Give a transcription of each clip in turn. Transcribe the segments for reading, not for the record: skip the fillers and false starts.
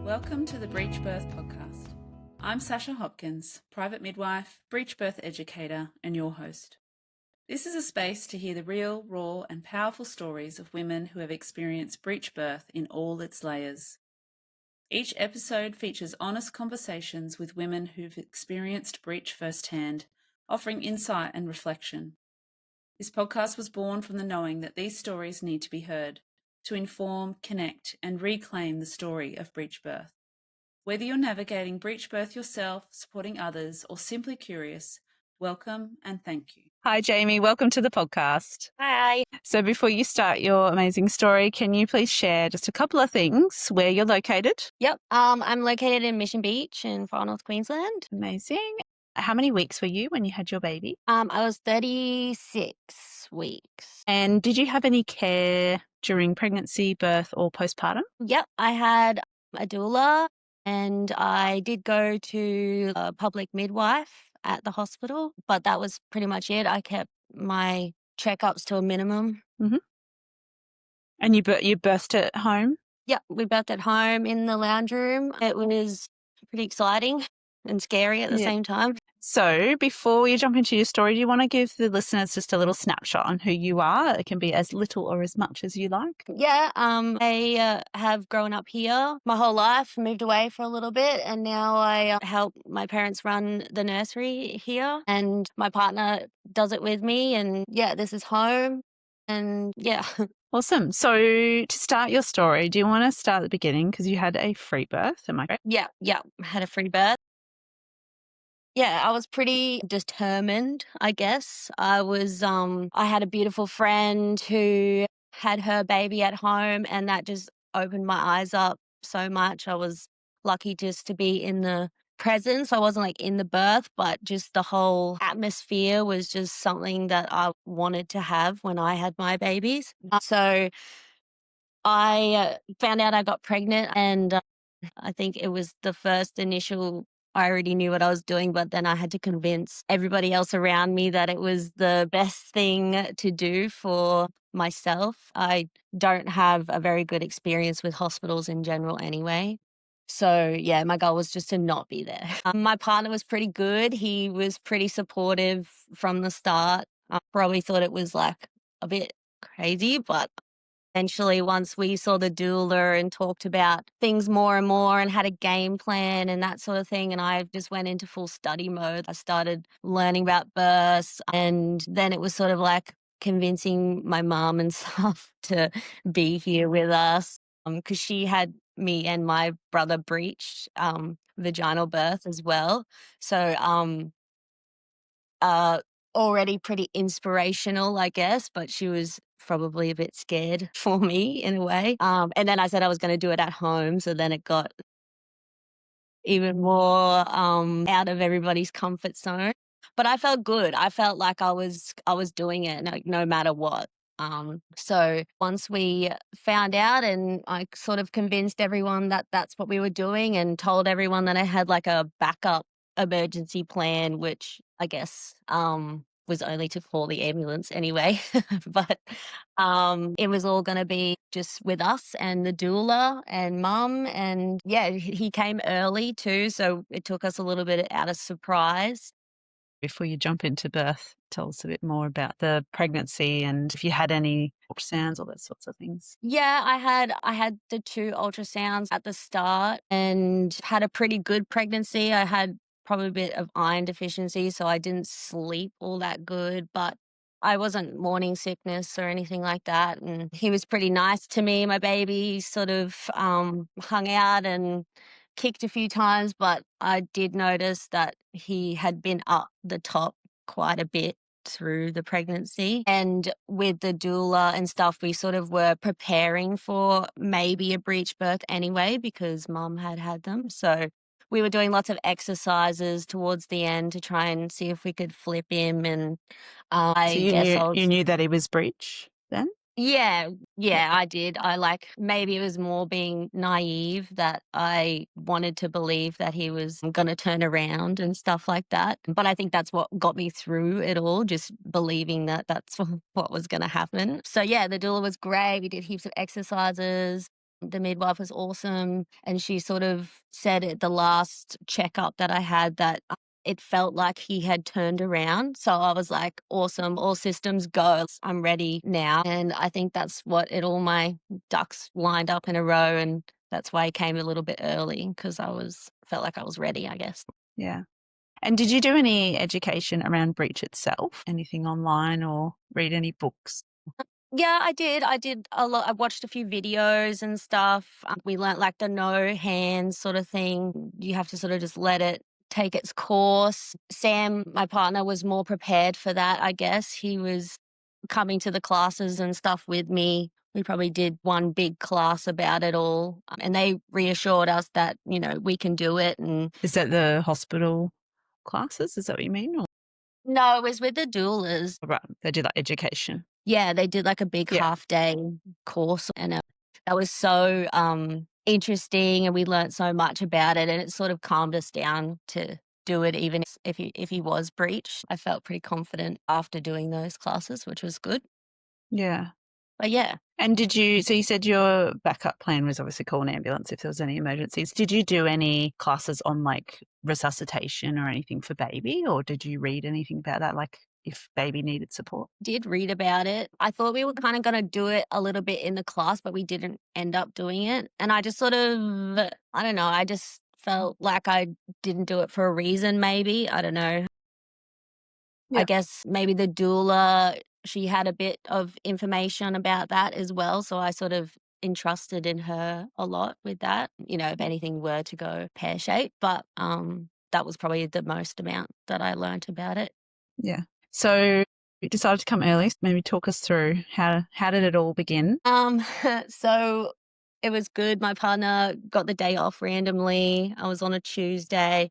Welcome to the Breech Birth podcast. I'm Sasha Hopkins, private midwife, breech birth educator, and your host. This is a space to hear the real, raw, and powerful stories of women who have experienced breech birth in all its layers. Each episode features honest conversations with women who've experienced breech firsthand, offering insight and reflection. This podcast was born from the knowing that these stories need to be heard to inform, connect, and reclaim the story of breech birth. Whether you're navigating breech birth yourself, supporting others, or simply curious, welcome and thank you. Hi, Jamie. Welcome to the podcast. Hi. So before you start your amazing story, can you please share just a couple of things where you're located? Yep. I'm located in Mission Beach in Far North Queensland. Amazing. How many weeks were you when you had your baby? I was 36 weeks. And did you have any care during pregnancy, birth, or postpartum? Yep. I had a doula and I did go to a public midwife at the hospital, but that was pretty much it. I kept my checkups to a minimum. And you birthed at home? Yep. We birthed at home in the lounge room. It was pretty exciting and scary at the same time. So before you jump into your story, do you want to give the listeners just a little snapshot on who you are? It can be as little or as much as you like. Yeah, I have grown up here my whole life, moved away for a little bit, and now I help my parents run the nursery here, and my partner does it with me, and yeah, this is home, and yeah. Awesome. So to start your story, do you want to start at the beginning because you had a free birth? Am I correct? Yeah, had a free birth. Yeah, I was pretty determined, I guess. I had a beautiful friend who had her baby at home, and that just opened my eyes up so much. I was lucky just to be in the presence. I wasn't like in the birth, but just the whole atmosphere was just something that I wanted to have when I had my babies. So I found out I got pregnant, and I think it was the first initial, I already knew what I was doing, but then I had to convince everybody else around me that it was the best thing to do for myself. I don't have a very good experience with hospitals in general anyway. So yeah, my goal was just to not be there. My partner was pretty good. He was pretty supportive from the start. I probably thought it was like a bit crazy, but eventually, once we saw the doula and talked about things more and more and had a game plan and that sort of thing, and I just went into full study mode. I started learning about births, and then it was sort of like convincing my mom and stuff to be here with us because she had me and my brother Breech vaginal birth as well. So already pretty inspirational, I guess, but she was probably a bit scared for me in a way. And then I said I was going to do it at home. So then it got even more out of everybody's comfort zone. But I felt good. I felt like I was doing it no matter what. So once we found out and I sort of convinced everyone that that's what we were doing and told everyone that I had like a backup emergency plan, which I guess was only to call the ambulance anyway. But it was all going to be just with us and the doula and mum. And yeah, he came early too. So it took us a little bit out of surprise. Before you jump into birth, tell us a bit more about the pregnancy and if you had any ultrasounds, all those sorts of things. Yeah, I had the 2 ultrasounds at the start and had a pretty good pregnancy. I had probably a bit of iron deficiency, so I didn't sleep all that good, but I wasn't morning sickness or anything like that. And he was pretty nice to me. My baby sort of hung out and kicked a few times, but I did notice that he had been up the top quite a bit through the pregnancy. And with the doula and stuff, we sort of were preparing for maybe a breech birth anyway because mum had them. So we were doing lots of exercises towards the end to try and see if we could flip him. And You knew that he was breech then? Yeah, I did. Maybe it was more being naive that I wanted to believe that he was going to turn around and stuff like that. But I think that's what got me through it all, just believing that that's what was going to happen. So yeah, the doula was great. We did heaps of exercises. The midwife was awesome, and she sort of said at the last checkup that I had that it felt like he had turned around. So I was like, awesome, all systems go. I'm ready now. And I think that's what all my ducks lined up in a row. And that's why I came a little bit early because felt like I was ready, I guess. Yeah. And did you do any education around Breech itself? Anything online or read any books? Yeah, I did. I did a lot. I watched a few videos and stuff. We learnt like the no hands sort of thing. You have to sort of just let it take its course. Sam, my partner, was more prepared for that, I guess. He was coming to the classes and stuff with me. We probably did one big class about it all. And they reassured us that, we can do it. And Is that the hospital classes? Is that what you mean? Or? no, it was with the doulas. Right. They do like education. Yeah, they did like a big half-day course, and that was so interesting, and we learnt so much about it, and it sort of calmed us down to do it even if he was breech. I felt pretty confident after doing those classes, which was good. Yeah. But yeah. And so you said your backup plan was obviously call an ambulance if there was any emergencies. Did you do any classes on like resuscitation or anything for baby, or did you read anything about that, like if baby needed support? Did read about it. I thought we were kind of going to do it a little bit in the class, but we didn't end up doing it. And I just sort of, I don't know, I just felt like I didn't do it for a reason, maybe. I don't know. Yeah. I guess maybe the doula, she had a bit of information about that as well. So I sort of entrusted in her a lot with that, if anything were to go pear shaped. But that was probably the most amount that I learnt about it. Yeah. So you decided to come early. Maybe talk us through how did it all begin? So it was good. My partner got the day off randomly. I was on a Tuesday,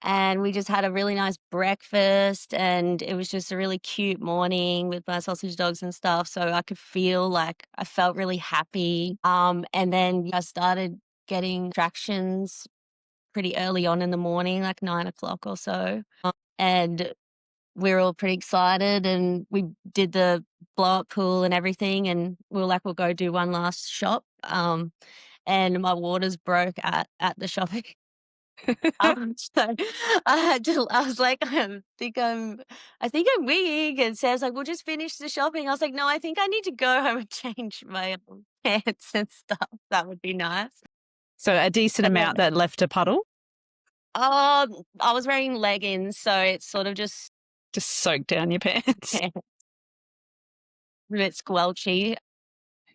and we just had a really nice breakfast, and it was just a really cute morning with my sausage dogs and stuff. So I could feel like I felt really happy. And then I started getting tractions pretty early on in the morning, like 9 o'clock or so. And we were all pretty excited, and we did the blow up pool and everything, and we were like, we'll go do one last shop. And my waters broke at the shopping. So I was like, I think I'm weak. And Sam's like, we'll just finish the shopping. I was like, no, I think I need to go home and change my pants and stuff. That would be nice. So a decent amount that left a puddle? I was wearing leggings, so it's sort of just soaked down your pants. a bit squelchy.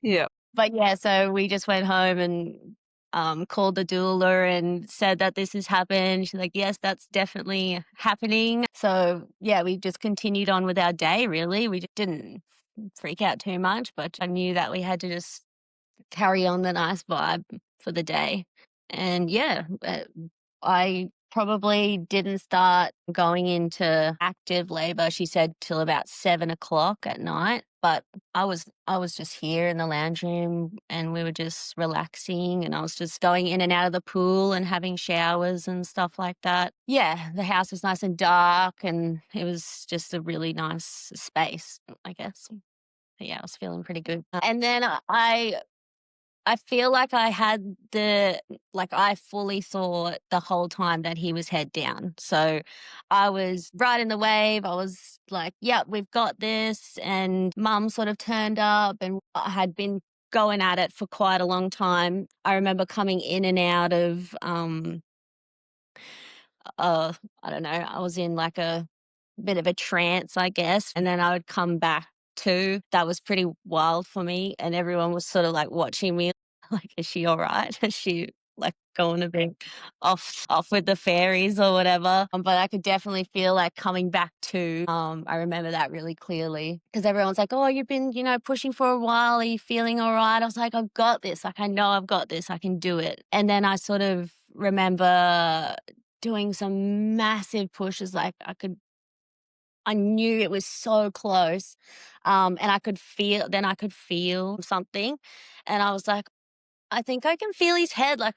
Yeah. But yeah, so we just went home and called the doula and said that this has happened. She's like, yes, that's definitely happening. So yeah, we just continued on with our day, really. We just didn't freak out too much, but I knew that we had to just carry on the nice vibe for the day. And yeah, I probably didn't start going into active labor, she said, till about 7 o'clock at night. But I was just here in the lounge room, and we were just relaxing, and I was just going in and out of the pool and having showers and stuff like that. Yeah, the house was nice and dark, and it was just a really nice space, I guess. But yeah, I was feeling pretty good. And then I feel like I fully thought the whole time that he was head down. So I was right in the wave. I was like, yeah, we've got this. And mum sort of turned up, and I had been going at it for quite a long time. I remember coming in and out of, I don't know, I was in like a bit of a trance, I guess. And then I would come back too. That was pretty wild for me. And everyone was sort of like watching me like, is she all right? Is she like going a bit off with the fairies or whatever? But I could definitely feel like coming back to, I remember that really clearly because everyone's like, oh, you've been, pushing for a while. Are you feeling all right? I was like, I've got this. Like, I know I've got this. I can do it. And then I sort of remember doing some massive pushes. Like I knew it was so close. And I could feel something. And I was like, I think I can feel his head. Like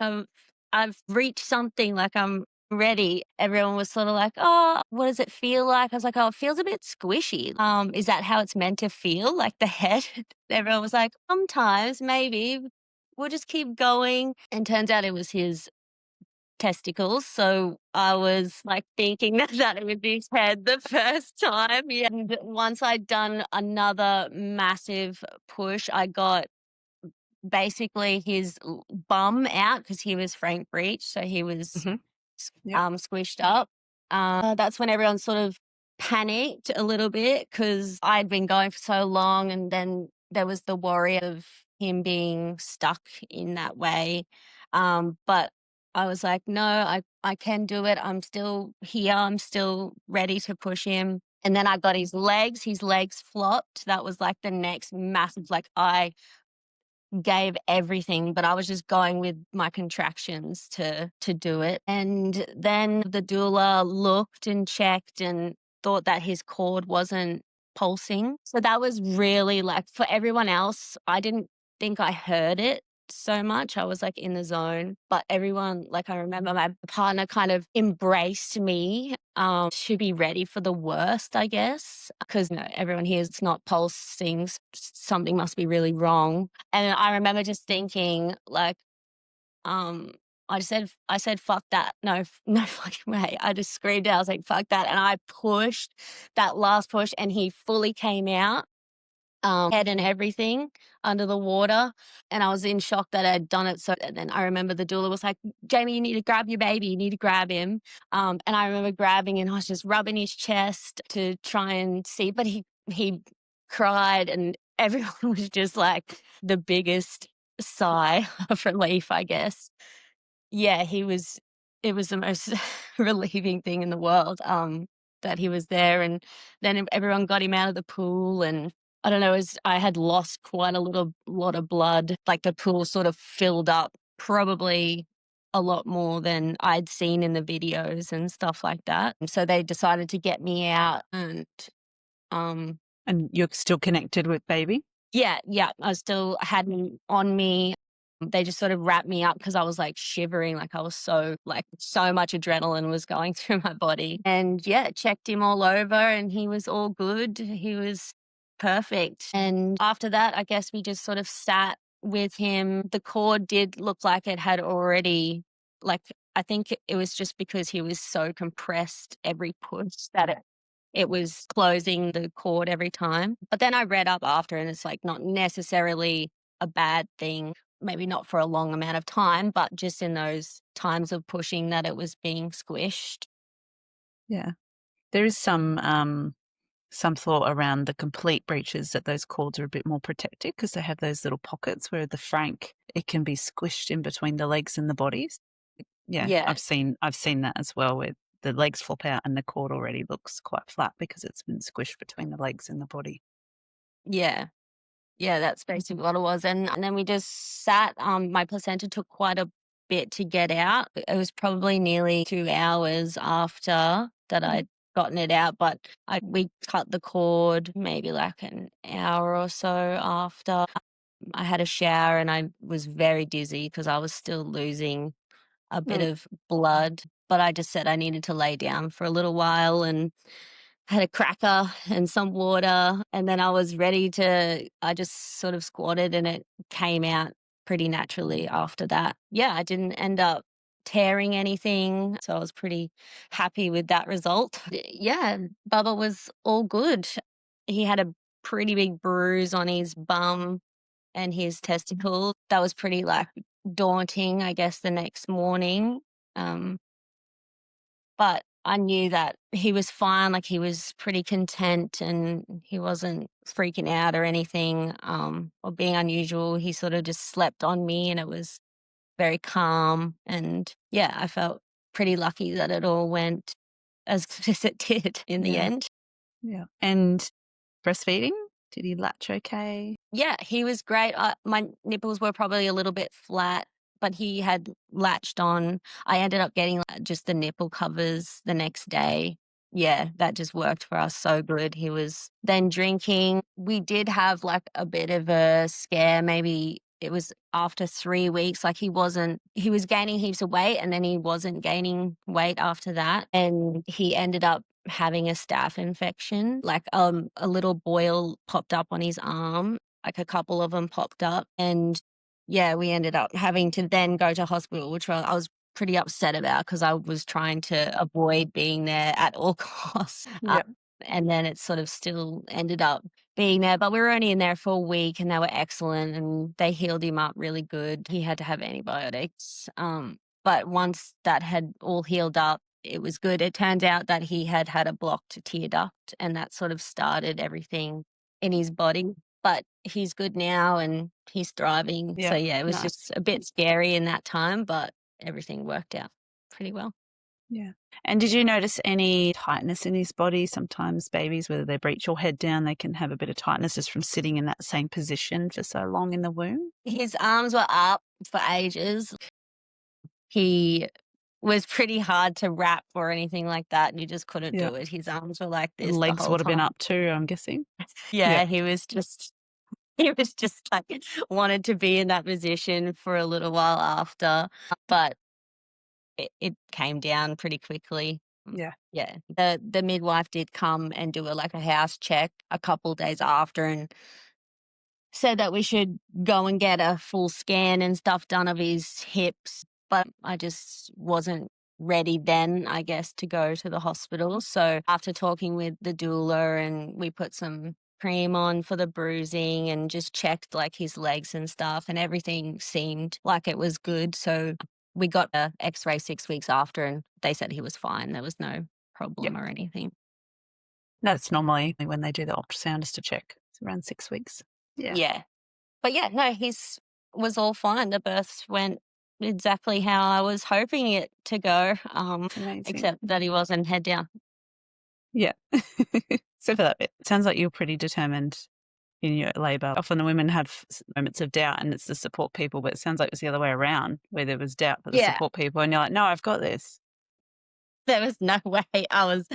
I've reached something, like I'm ready. Everyone was sort of like, oh, what does it feel like? I was like, oh, it feels a bit squishy. Is that how it's meant to feel? Like the head? Everyone was like, sometimes, maybe. we'll just keep going. And turns out it was his testicles. So I was like thinking that it would be his head the first time. Yeah. And once I'd done another massive push, I got basically his bum out because he was Frank Breech. So he was Hmm. Yep. squished up. That's when everyone sort of panicked a little bit because I'd been going for so long, and then there was the worry of him being stuck in that way. But I was like, no, I can do it. I'm still here. I'm still ready to push him. And then I got his legs. His legs flopped. That was like the next massive, like I gave everything, but I was just going with my contractions to do it. And then the doula looked and checked and thought that his cord wasn't pulsing. So that was really like for everyone else, I didn't think I heard it so much. I was like in the zone, but everyone, like I remember my partner kind of embraced me to be ready for the worst, I guess, because everyone hears it's not pulsing, something must be really wrong. And I remember just thinking, like, um, I said, fuck that. No, no fucking way. I just screamed out. I was like, fuck that. And I pushed that last push and he fully came out, head and everything under the water. And I was in shock that I'd done it. So and then I remember the doula was like, Jamie, you need to grab your baby. You need to grab him. And I remember grabbing and I was just rubbing his chest to try and see, but he cried and everyone was just like the biggest sigh of relief, I guess. Yeah, it was the most relieving thing in the world, that he was there, and then everyone got him out of the pool, and I don't know, I had lost quite a lot of blood, like, the pool sort of filled up probably a lot more than I'd seen in the videos and stuff like that, and so they decided to get me out and, um And you're still connected with baby? yeah, yeah, I still had him on me. They just sort of wrapped me up because I was, like, shivering, like, I was so much adrenaline was going through my body. And, yeah, checked him all over, and he was all good. He was perfect. And after that, I guess we just sort of sat with him. The cord did look like it had already like, I think it was just because he was so compressed every push that it was closing the cord every time. But then I read up after and it's like not necessarily a bad thing, maybe not for a long amount of time, but just in those times of pushing that it was being squished. Yeah. There is some thought around the complete breeches that those cords are a bit more protected because they have those little pockets where the frank, it can be squished in between the legs and the bodies. Yeah, Yeah, I've seen that as well, where the legs flop out and the cord already looks quite flat because it's been squished between the legs and the body. yeah. Yeah, that's basically what it was, and then we just sat, my placenta took quite a bit to get out. It was probably nearly 2 hours after that I'd gotten it out, but we cut the cord maybe like an hour or so after. I had a shower and I was very dizzy because I was still losing a bit Mm. of blood, but I just said I needed to lay down for a little while and had a cracker and some water, and then I just sort of squatted and it came out pretty naturally after that. Yeah, I didn't end up tearing anything, so I was pretty happy with that result. Yeah, Bubba was all good. He had a pretty big bruise on his bum and his testicle. That was pretty, like, daunting, I guess, the next morning. Um but I knew that he was fine, like, he was pretty content and he wasn't freaking out or anything, or being unusual. He sort of just slept on me and it was very calm, and, yeah, I felt pretty lucky that it all went as good as it did in the Yeah, end. yeah. And breastfeeding? Did he latch okay? Yeah, he was great. My nipples were probably a little bit flat, but he had latched on. I ended up getting just the nipple covers the next day. Yeah, that just worked for us so good. He was then drinking. We did have like a bit of a scare. Maybe it was after 3 weeks. Like he was gaining heaps of weight and then he wasn't gaining weight after that. And he ended up having a staph infection, like a little boil popped up on his arm, like a couple of them popped up, and yeah, we ended up having to then go to hospital, which I was pretty upset about because I was trying to avoid being there at all costs. Yeah. And then it sort of still ended up being there, but we were only in there for a week and they were excellent and they healed him up really good. He had to have antibiotics. But once that had all healed up, it was good. It turns out that he had had a blocked tear duct and that sort of started everything in his body. But he's good now and he's thriving. So Yeah. yeah, it was Nice. just a bit scary in that time, but everything worked out pretty well. Yeah. And did you notice any tightness in his body? Sometimes babies, whether they breech or head down, they can have a bit of tightness just from sitting in that same position for so long in the womb. His arms were up for ages. He was pretty hard to wrap or anything like that, and you just couldn't Yeah. do it. His arms were like The this the legs whole would have been time. up too, I'm guessing. Yeah. Yeah, he was just like wanted to be in that position for a little while after, but it came down pretty quickly. Yeah. Yeah. The midwife did come and do a house check a couple days after and said that we should go and get a full scan and stuff done of his hips, but I just wasn't ready then, I guess, to go to the hospital. So after talking with the doula and we put some cream on for the bruising and just checked like his legs and stuff and everything seemed like it was good. So we got a x-ray 6 weeks after and they said he was fine. There was no Yeah. problem or anything. That's normally when they do the ultrasound is to check. It's around 6 weeks. Yeah. Yeah. But yeah, no, he's was all fine. The births went exactly how I was hoping it to go, It's amazing. except that he wasn't head down. Yeah. So for that bit, it sounds like you're pretty determined in your labour. Often the women have moments of doubt and it's the support people, but it sounds like it was the other way around where there was doubt for the Yeah, support people and you're like, no, I've got this. there was no way I was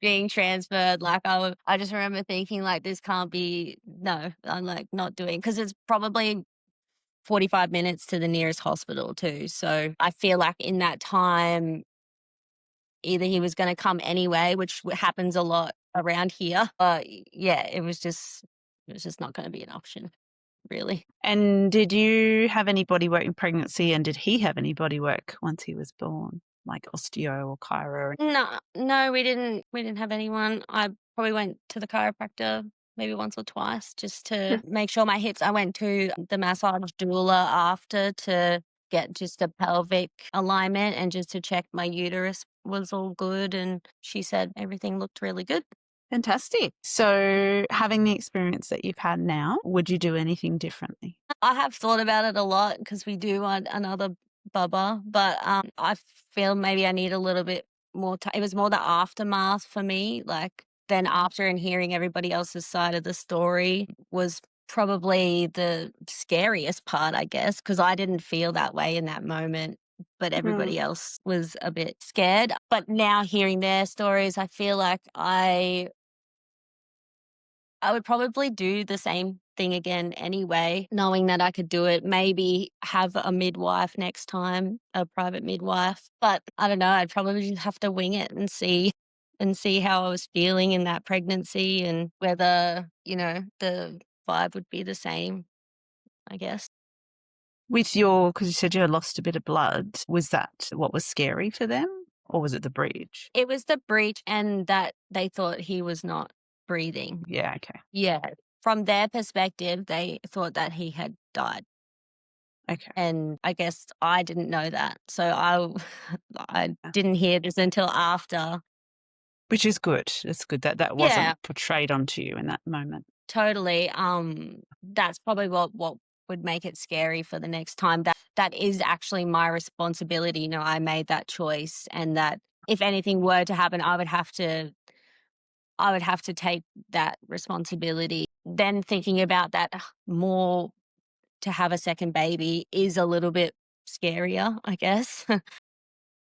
being transferred. I just remember thinking like, this can't be. No, I'm like not doing because it's probably 45 minutes to the nearest hospital too. So I feel like in that time, either he was going to come anyway, which happens a lot around here. Yeah, it was just not going to be an option, really. And did you have any body work in pregnancy and did he have any body work once he was born, like osteo or chiro? No, no, we didn't have anyone. I probably went to the chiropractor maybe once or twice just Yeah. to make sure my hips. I went to the massage doula after to get just a pelvic alignment and just to check my uterus was all good. And she said everything looked really good. Fantastic. So having the experience that you've had now, would you do anything differently? I have thought about it a lot because we do want another bubba, but I feel maybe I need a little bit more time. It was more the aftermath for me, like then after and hearing everybody else's side of the story was probably the scariest part, I guess, because I didn't feel that way in that moment. But Mm. everybody else was a bit scared. But now hearing their stories, I feel like I would probably do the same thing again anyway, knowing that I could do it. Maybe have a midwife next time, a private midwife. But I don't know, I'd probably just have to wing it and see how I was feeling in that pregnancy and whether, the vibe would be the same, I guess. Because you said you had lost a bit of blood, was that what was scary for them or was it the breech? It was the breach and that they thought he was not breathing. Yeah, okay. Yeah. From their perspective, they thought that he had died. Okay. And I guess I didn't know that. So I Yeah. didn't hear this until after. Which is good. It's good that that Yeah, wasn't portrayed onto you in that moment. totally. That's probably what would make it scary for the next time. That is actually my responsibility. I made that choice and that if anything were to happen, I would have to take that responsibility. Then thinking about that more to have a second baby is a little bit scarier, I guess.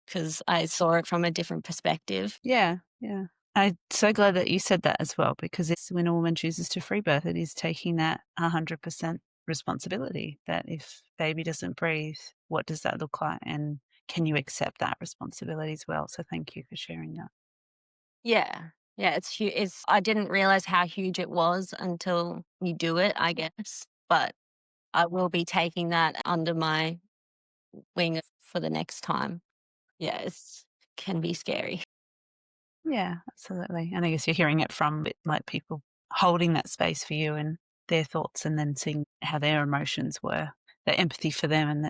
Because I saw it from a different perspective. Yeah, yeah. I'm so glad that you said that as well, because it's when a woman chooses to free birth, it is taking that 100% responsibility that if baby doesn't breathe, what does that look like? And can you accept that responsibility as well? So thank you for sharing that. Yeah. Yeah, it's huge. I didn't realize how huge it was until you do it, I guess. But I will be taking that under my wing for the next time. Yeah, it's can be scary. Yeah, absolutely. And I guess you're hearing it from like people holding that space for you and their thoughts, and then seeing how their emotions were, the empathy for them, and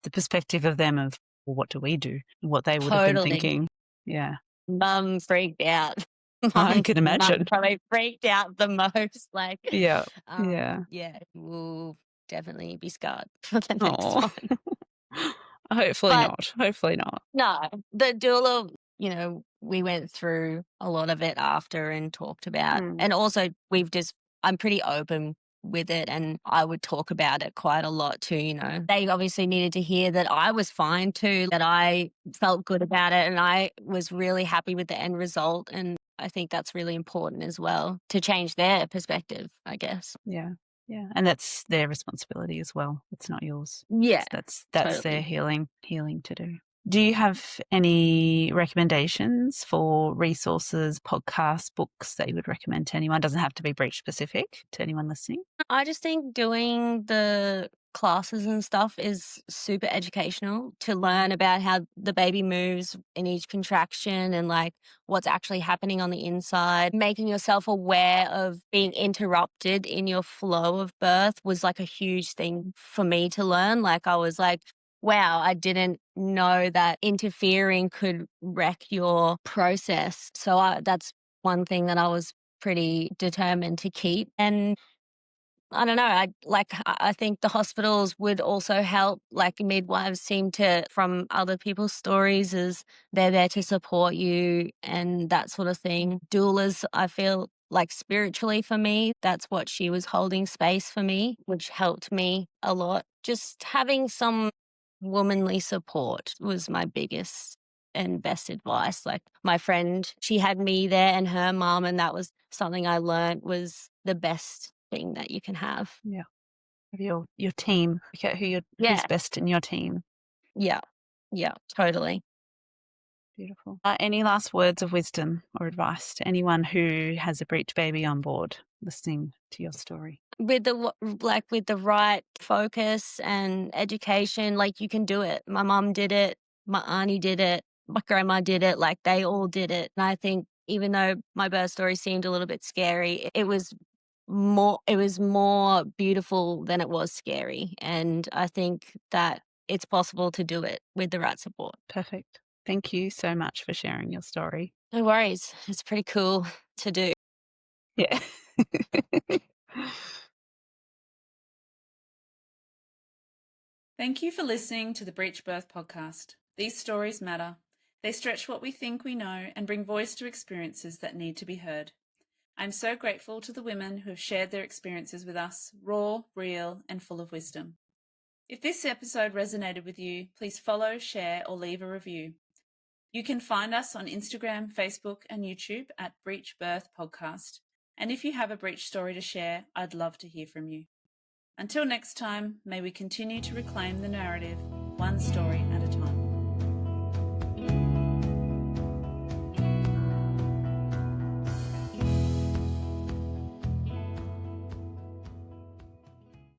the perspective of them of, well, what do we do? What they would have been Totally. thinking. Yeah, Mum freaked out. I can Mum imagine. probably freaked out the most. Like, Yeah, yeah. yeah, we'll definitely be scarred for the next Oh, one. hopefully But not. Hopefully not. no, the doula, we went through a lot of it after and talked about, Mm, and also I'm pretty open with it, and I would talk about it quite a lot too. They obviously needed to hear that I was fine too, that I felt good about it, and I was really happy with the end result. And I think that's really important as well to change their perspective, I guess. yeah, yeah. And that's their responsibility as well. It's not yours. Yeah, That's their totally. healing to do. Do you have any recommendations for resources, podcasts, books that you would recommend to anyone? Doesn't have to be breech specific, to anyone listening. I just think doing the classes and stuff is super educational to learn about how the baby moves in each contraction and like what's actually happening on the inside. Making yourself aware of being interrupted in your flow of birth was like a huge thing for me to learn. Like, I was like, wow, I didn't know that interfering could wreck your process. So that's one thing that I was pretty determined to keep. And I don't know. I think the hospitals would also help. Like, midwives seem to, from other people's stories, is they're there to support you and that sort of thing. Doulas, I feel like spiritually for me, that's what she was holding space for me, which helped me a lot. Just having some womanly support was my biggest and best advice. Like, my friend, she had me there and her mom, and that was something I learned was the best thing that you can have. Yeah, of your team. Look at who's Yeah. best in your team. Yeah. Yeah, totally. Beautiful. Any last words of wisdom or advice to anyone who has a breech baby on board listening to your story? With the right focus and education, like, you can do it. My mom did it, my auntie did it, my grandma did it, like, they all did it. And I think even though my birth story seemed a little bit scary, it was more beautiful than it was scary. And I think that it's possible to do it with the right support. Perfect. Thank you so much for sharing your story. No worries. It's pretty cool to do. Yeah. Thank you for listening to the Breech Birth podcast. These stories matter. They stretch what we think we know and bring voice to experiences that need to be heard. I'm so grateful to the women who have shared their experiences with us, raw, real, and full of wisdom. If this episode resonated with you, please follow, share, or leave a review. You can find us on Instagram, Facebook, and YouTube at Breech Birth Podcast. And if you have a breech story to share, I'd love to hear from you. Until next time, may we continue to reclaim the narrative, one story at a time.